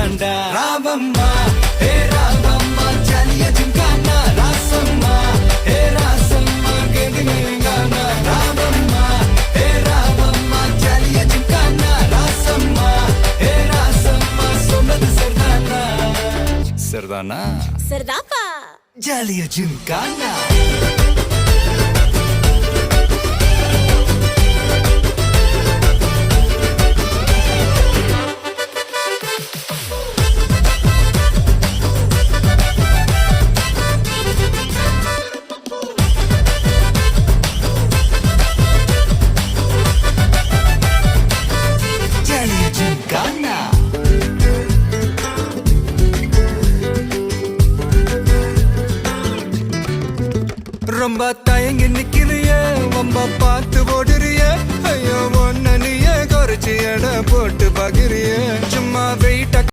தாண்டா ராவம்மா ஹே ராவம்மா ஜாலியா ஜிம்கானா ராசம்மா ஹே ராசம்மா கேங்குங்கானா ராவம்மா ஹே ராவம்மா ஜாலியா ஜிம்கானா ராசம்மா ஹே ராசம்மா சொன்னது சரிதானா சரிதானா சரிதாப்பா ஜாலியா ஜிம்கானா ரொம்ப தயங்கி நிக்கிறிய ரொம்ப பார்த்து ஓடுறிய ஐயோ ஒன்ன நீயே குறைச்சி எடை போட்டு பகிரிய சும்மா வெயிட்ட